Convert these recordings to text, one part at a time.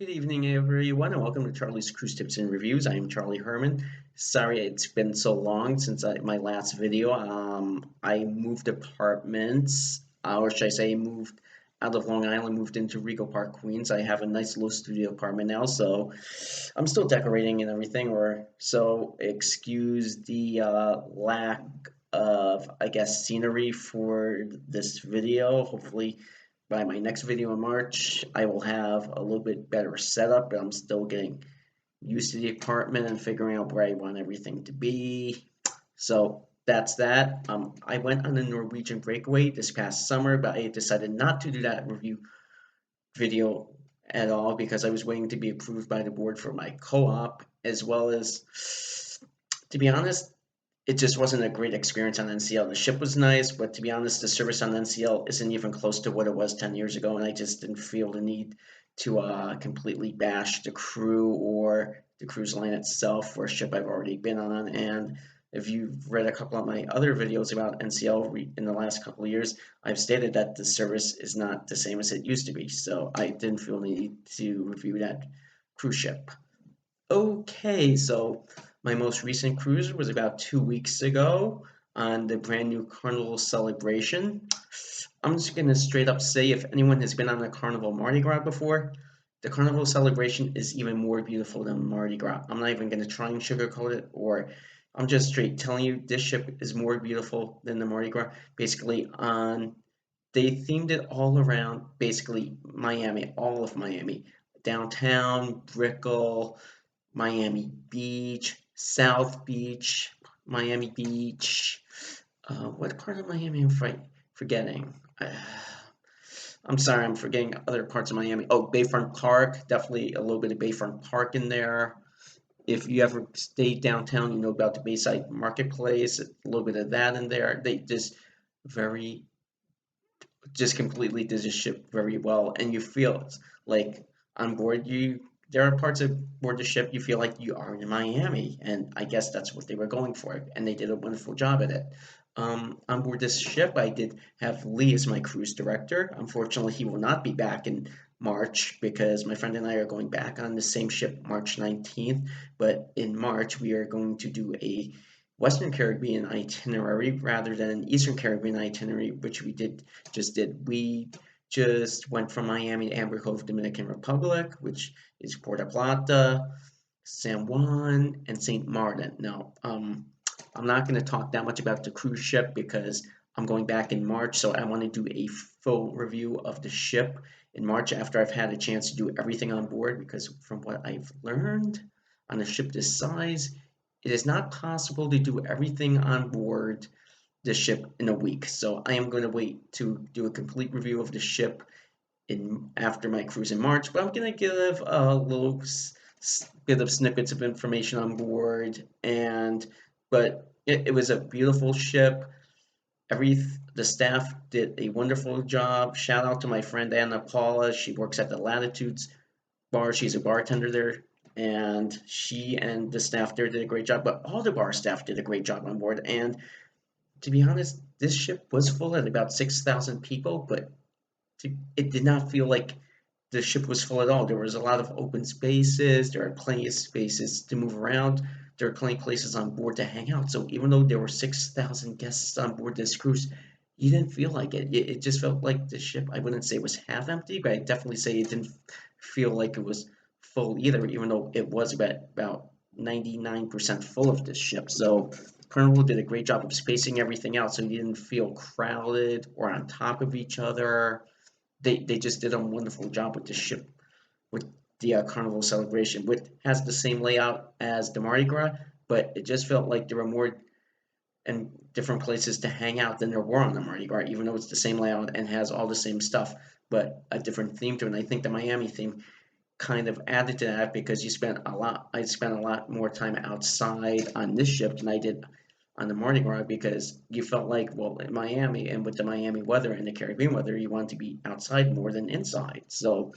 Good evening, everyone, and welcome to Charlie's Cruise Tips and Reviews. I am Charlie Herman. Sorry it's been so long since my last video. I moved apartments, or should I say, moved out of Long Island, moved into Regal Park, Queens. I have a nice little studio apartment now, so I'm still decorating and everything, or so excuse the lack of, I guess, scenery for this video. Hopefully, by my next video in March, I will have a little bit better setup, but I'm still getting used to the apartment and figuring out where I want everything to be. So that's that. I went on a Norwegian breakaway this past summer, but I decided not to do that review video at all because I was waiting to be approved by the board for my co-op, as well as, to be honest, it just wasn't a great experience on NCL. The ship was nice, but to be honest, the service on NCL isn't even close to what it was 10 years ago, and I just didn't feel the need to completely bash the crew or the cruise line itself for a ship I've already been on. And if you've read a couple of my other videos about NCL in the last couple of years, I've stated that the service is not the same as it used to be, so I didn't feel the need to review that cruise ship. Okay, so my most recent cruise was about 2 weeks ago on the brand new Carnival Celebration. I'm just gonna straight up say if anyone has been on a Carnival Mardi Gras before, the Carnival Celebration is even more beautiful than Mardi Gras. I'm not even gonna try and sugarcoat it, or I'm just straight telling you this ship is more beautiful than the Mardi Gras. Basically, they themed it all around basically Miami, all of Miami, downtown, Brickell, Miami Beach, South Beach, Miami Beach. What part of Miami am I forgetting? I'm sorry, I'm forgetting other parts of Miami. Oh, Bayfront Park, definitely a little bit of Bayfront Park in there. If you ever stay downtown, you know about the Bayside Marketplace, a little bit of that in there. They very, just completely did the ship very well, and you feel like on board there are parts of board the ship you feel like you are in Miami, and I guess that's what they were going for, and they did a wonderful job at it. On board this ship, I did have Lee as my cruise director. Unfortunately, he will not be back in March because my friend and I are going back on the same ship March 19th. But in March, we are going to do a Western Caribbean itinerary rather than an Eastern Caribbean itinerary, which just did. We just went from Miami to Amber Cove, Dominican Republic, which is Puerto Plata, San Juan, and St. Martin. Now, I'm not going to talk that much about the cruise ship because I'm going back in March, so I want to do a full review of the ship in March after I've had a chance to do everything on board, because from what I've learned on a ship this size, it is not possible to do everything on board the ship in a week. So I am going to wait to do a complete review of the ship after my cruise in March, but I'm going to give a little bit of snippets of information on board. But it was a beautiful ship. The staff did a wonderful job. Shout out to my friend Anna Paula. She works at the Latitudes bar. She's a bartender there, and she and the staff there did a great job. But all the bar staff did a great job on board. And to be honest, this ship was full at about 6,000 people, but it did not feel like the ship was full at all. There was a lot of open spaces. There are plenty of spaces to move around. There are plenty of places on board to hang out. So even though there were 6,000 guests on board this cruise, you didn't feel like it. It just felt like the ship, I wouldn't say it was half empty, but I'd definitely say it didn't feel like it was full either, even though it was about 99% full of this ship. So Carnival did a great job of spacing everything out so you didn't feel crowded or on top of each other. They just did a wonderful job with the ship, with the Carnival Celebration, which has the same layout as the Mardi Gras, but it just felt like there were more and different places to hang out than there were on the Mardi Gras, even though it's the same layout and has all the same stuff, but a different theme to it. And I think the Miami theme kind of added to that because I spent a lot more time outside on this ship than I did on the Mardi Gras, because you felt like, well, in Miami and with the Miami weather and the Caribbean weather, you want to be outside more than inside. So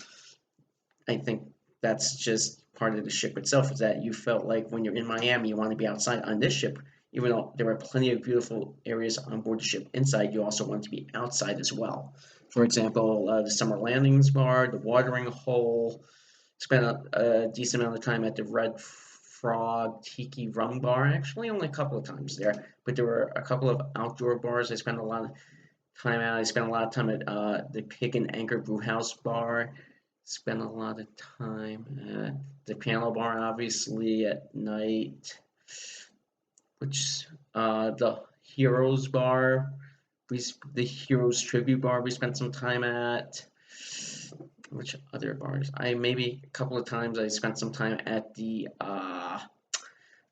I think that's just part of the ship itself, is that you felt like when you're in Miami, you want to be outside. On this ship, even though there were plenty of beautiful areas on board the ship inside, you also want to be outside as well. For example, the summer landings bar, the watering hole, Spent a decent amount of time at the Red Frog Tiki Rum Bar. Actually, only a couple of times there, but there were a couple of outdoor bars I spent a lot of time at. I spent a lot of time at the Pig and Anchor Brew House Bar. Spent a lot of time at the Piano Bar, obviously, at night, which the Heroes Bar, the Heroes Tribute Bar we spent some time at. Which other bars? I maybe a couple of times I spent some time at the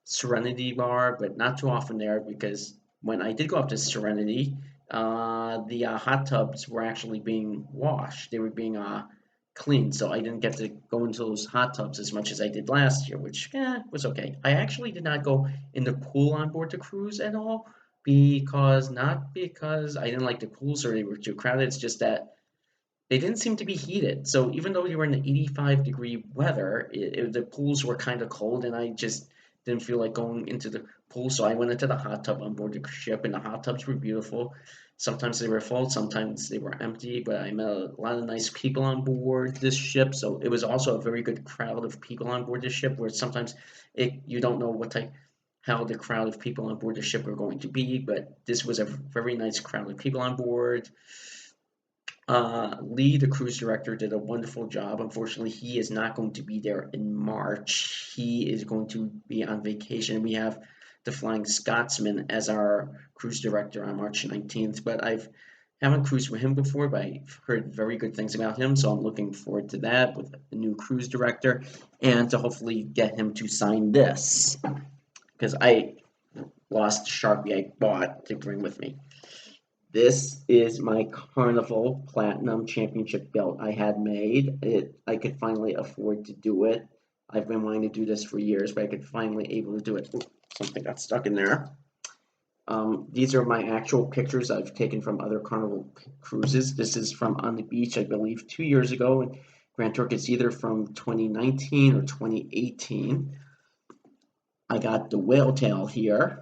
Serenity Bar, but not too often there because when I did go up to Serenity, the hot tubs were actually being washed. They were being cleaned, so I didn't get to go into those hot tubs as much as I did last year, which was okay. I actually did not go in the pool on board the cruise at all because not because I didn't like the pools or they were too crowded. It's just that they didn't seem to be heated. So even though you were in 85-degree weather, the pools were kind of cold, and I just didn't feel like going into the pool. So I went into the hot tub on board the ship, and the hot tubs were beautiful. Sometimes they were full, sometimes they were empty, but I met a lot of nice people on board this ship. So it was also a very good crowd of people on board this ship, where sometimes you don't know how the crowd of people on board the ship are going to be, but this was a very nice crowd of people on board. Lee, the cruise director, did a wonderful job. Unfortunately, he is not going to be there in March. He is going to be on vacation. We have the Flying Scotsman as our cruise director on March 19th, but I haven't cruised with him before, but I've heard very good things about him, so I'm looking forward to that with the new cruise director and to hopefully get him to sign this because I lost the Sharpie I bought to bring with me. This is my Carnival Platinum Championship belt I had made. I could finally afford to do it. I've been wanting to do this for years, but I could finally able to do it. Ooh, something got stuck in there. These are my actual pictures I've taken from other Carnival cruises. This is from on the beach, I believe, 2 years ago in Grand Turk. It's either from 2019 or 2018. I got the whale tail here.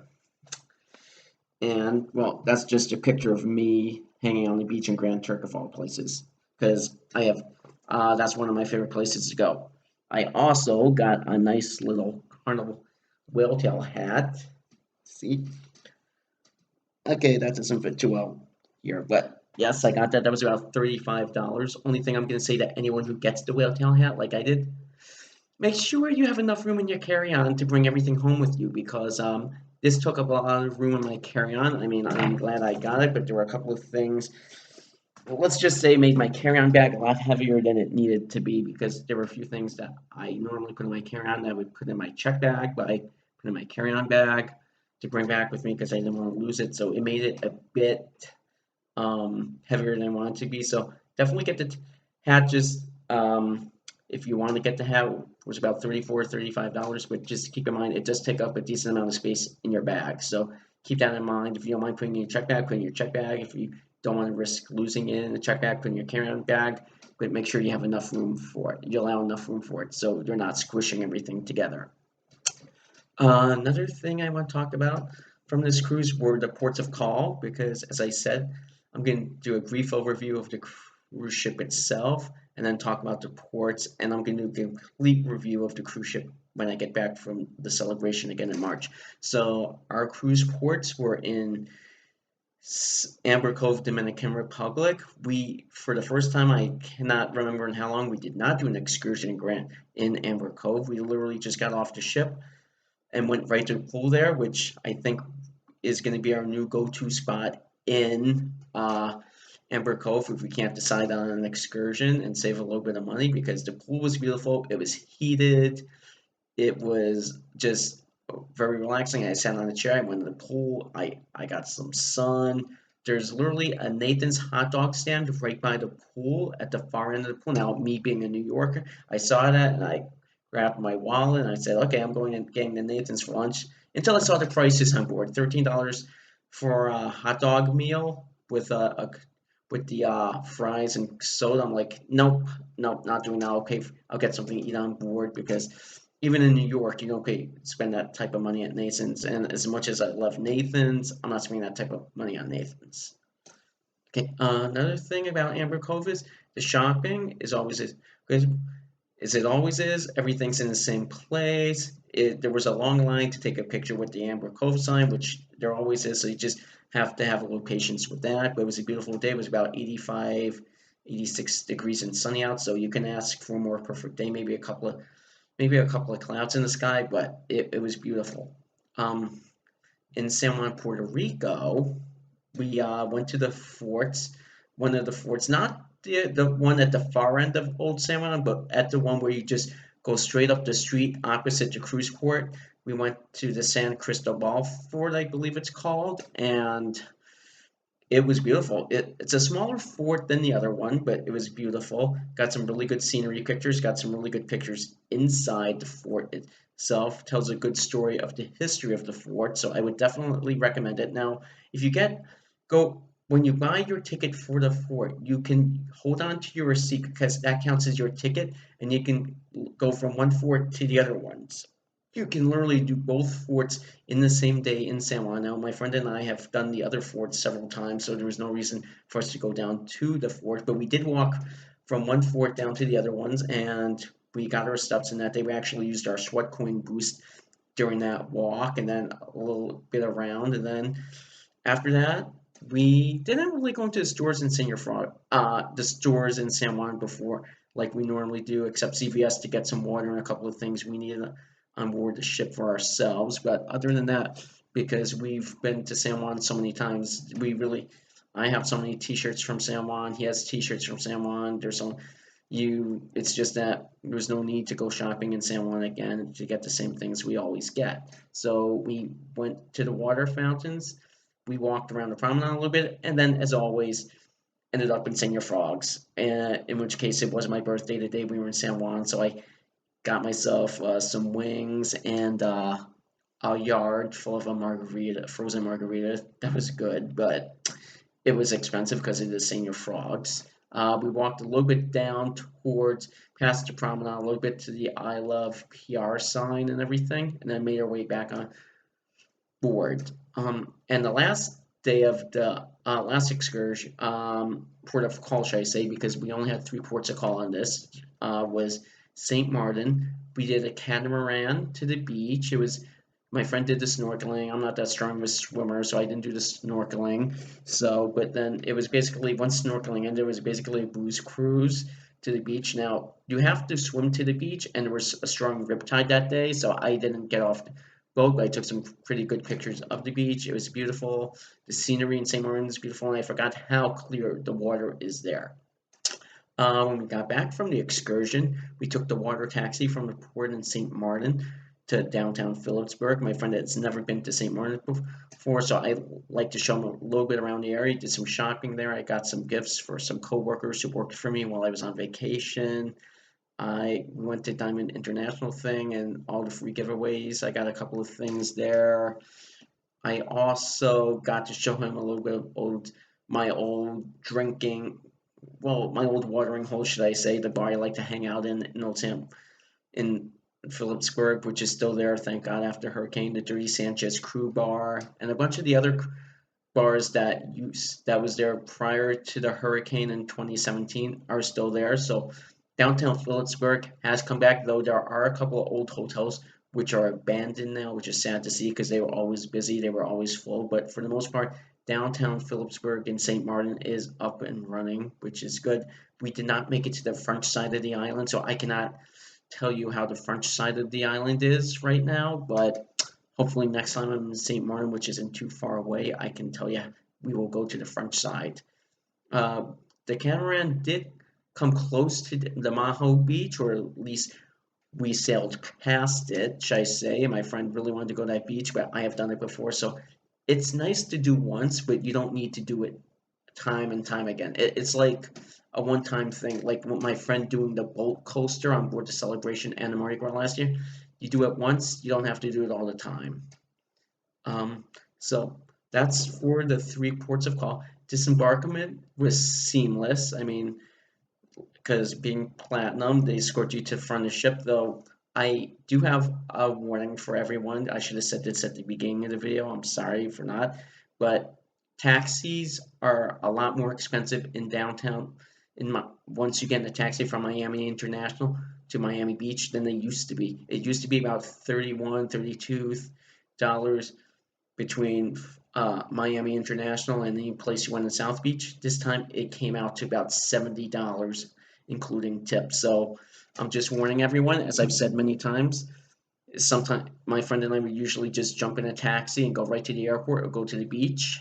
And, well, that's just a picture of me hanging on the beach in Grand Turk, of all places, because that's one of my favorite places to go. I also got a nice little Carnival whale tail hat. See? Okay, that doesn't fit too well here, but yes, I got that. That was about $35. Only thing I'm going to say to anyone who gets the whale tail hat, like I did, make sure you have enough room in your carry-on to bring everything home with you because this took up a lot of room in my carry-on. I mean, I'm glad I got it, but there were a couple of things, let's just say, made my carry-on bag a lot heavier than it needed to be because there were a few things that I normally put in my carry-on that I would put in my check bag, but I put in my carry-on bag to bring back with me because I didn't want to lose it. So it made it a bit heavier than I wanted to be. So definitely get the hat. Just if you want to get the hat, it was about $35, but just keep in mind it does take up a decent amount of space in your bag. So keep that in mind. If you don't mind putting in your check bag, put in your check bag. If you don't want to risk losing it in the check bag, put in your carry-on bag, but make sure you have enough room for it. You allow enough room for it so you're not squishing everything together. Another thing I want to talk about from this cruise were the ports of call, because as I said, I'm going to do a brief overview of the cruise ship itself and then talk about the ports, and I'm going to do a complete review of the cruise ship when I get back from the celebration again in March. So our cruise ports were in Amber Cove, Dominican Republic. For the first time, I cannot remember in how long, we did not do an excursion in Amber Cove. We literally just got off the ship and went right to the pool there, which I think is going to be our new go-to spot in Amber Cove if we can't decide on an excursion and save a little bit of money, because the pool was beautiful. It was heated. It was just very relaxing. I sat on a chair. I went to the pool. I got some sun. There's literally a Nathan's hot dog stand right by the pool at the far end of the pool. Now, me being a New Yorker, I saw that and I grabbed my wallet and I said, okay, I'm going and getting the Nathan's for lunch. Until I saw the prices on board, $13 for a hot dog meal with with the fries and soda. I'm like, nope, nope, not doing that. Okay, I'll get something to eat on board, because even in New York, you don't spend that type of money at Nathan's. And as much as I love Nathan's, I'm not spending that type of money on Nathan's. Okay, another thing about Amber Cove is the shopping is always good. as it always is. Everything's in the same place. There was a long line to take a picture with the Amber Cove sign, which there always is, so you just have to have a little patience with that. But it was a beautiful day. It was about 85, 86 degrees and sunny out, so you can ask for a more perfect day. Maybe a couple of clouds in the sky, but it was beautiful. Um, in San Juan, Puerto Rico, we went to the forts, one of the forts, not the one at the far end of Old San Juan, but at the one where you just go straight up the street opposite the cruise port. We went to the San Cristobal Fort, I believe it's called, and it was beautiful. It's a smaller fort than the other one, but it was beautiful. Got some really good scenery pictures, got some really good pictures inside the fort itself. Tells a good story of the history of the fort, so I would definitely recommend it. Now, if you go when you buy your ticket for the fort, you can hold on to your receipt because that counts as your ticket, and you can go from one fort to the other ones. You can literally do both forts in the same day in San Juan. Now, my friend and I have done the other forts several times, so there was no reason for us to go down to the fort. But we did walk from one fort down to the other ones, and we got our steps in that day. We actually used our sweat coin boost during that walk, and then a little bit around. And then after that, we didn't really go into the stores in the stores in San Juan before, like we normally do, except CVS to get some water and a couple of things we needed on board the ship for ourselves. But other than that, because we've been to San Juan so many times, I have so many T-shirts from San Juan. He has T-shirts from San Juan. It's just that there's no need to go shopping in San Juan again to get the same things we always get. So we went to the water fountains. We walked around the promenade a little bit, and then, as always, ended up in Senor Frogs. And in which case, it was my birthday the day we were in San Juan, so I got myself some wings and a yard full of frozen margarita. That was good, but it was expensive because it is Senior Frogs. We walked a little bit down towards past the promenade, a little bit to the I Love PR sign and everything, and then made our way back on board. And the last day of the last excursion, port of call, should I say, because we only had three ports of call on this, was St. Martin. We did a catamaran to the beach. My friend did the snorkeling. I'm not that strong of a swimmer, so I didn't do the snorkeling. But then it was basically, once snorkeling ended, it was basically a booze cruise to the beach. Now, you have to swim to the beach, and there was a strong riptide that day, so I didn't get off the boat, but I took some pretty good pictures of the beach. It was beautiful. The scenery in St. Martin is beautiful, and I forgot how clear the water is there. When we got back from the excursion, we took the water taxi from the port in St. Martin to downtown Phillipsburg. My friend has never been to St. Martin before, so I like to show him a little bit around the area. Did some shopping there. I got some gifts for some coworkers who worked for me while I was on vacation. I went to Diamond International thing and all the free giveaways. I got a couple of things there. I also got to show him a little bit of my old my old watering hole, should I say, the bar I like to hang out in Old Sam in Phillipsburg, which is still there, thank God, after Hurricane, the Dirty Sanchez Crew Bar, and a bunch of the other bars that was there prior to the hurricane in 2017 are still there. So downtown Phillipsburg has come back, though there are a couple of old hotels which are abandoned now, which is sad to see because they were always busy, they were always full. But for the most part, downtown Phillipsburg and St. Martin is up and running, which is good. We did not make it to the French side of the island, so I cannot tell you how the French side of the island is right now, but hopefully next time I'm in St. Martin, which isn't too far away, I can tell you we will go to the French side. Uh, the catamaran did come close to the Maho Beach, or at least we sailed past it, should I say. My friend really wanted to go to that beach, but I have done it before, so it's nice to do once, but you don't need to do it time and time again. It's like a one-time thing, like with my friend doing the boat coaster on board the Celebration and the Mardi Gras last year. You do it once, you don't have to do it all the time. Um, so that's for the three ports of call. Disembarkment was seamless. I mean, because being platinum, they escort you to the front of the ship, though I do have a warning for everyone. I should have said this at the beginning of the video. I'm sorry for not. But taxis are a lot more expensive in downtown once you get in a taxi from Miami International to Miami Beach than they used to be. It used to be about $31, $32 between Miami International and any place you went in South Beach. This time it came out to about $70, including tips. So I'm just warning everyone, as I've said many times, sometimes my friend and I would usually just jump in a taxi and go right to the airport or go to the beach.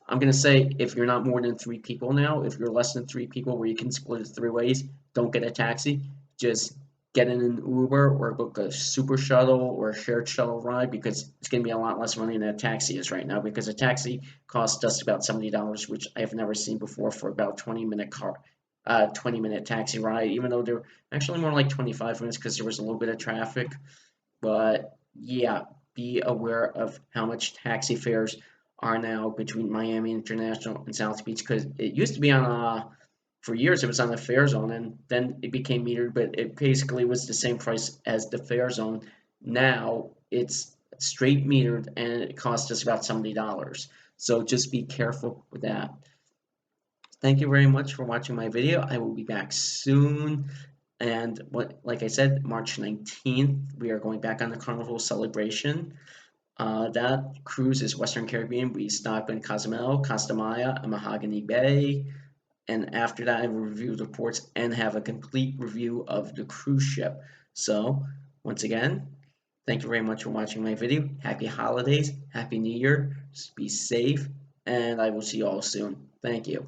I'm gonna say if you're not more than 3 people now, if you're less than 3 people where you can split it 3 ways, don't get a taxi. Just get in an Uber or book a super shuttle or a shared shuttle ride because it's gonna be a lot less money than a taxi is right now because a taxi costs just about $70, which I have never seen before for about 20-minute taxi ride, even though they're actually more like 25 minutes because there was a little bit of traffic. But yeah, be aware of how much taxi fares are now between Miami International and South Beach because it used to be on for years it was on the fare zone and then it became metered, but it basically was the same price as the fare zone. Now it's straight metered and it costs us about $70. So just be careful with that. Thank you very much for watching my video. I will be back soon. And like I said, March 19th, we are going back on the Carnival Celebration. That cruise is Western Caribbean. We stop in Cozumel, Costa Maya, and Mahogany Bay. And after that, I will review the reports and have a complete review of the cruise ship. So, once again, thank you very much for watching my video. Happy holidays, Happy New Year, be safe, and I will see you all soon. Thank you.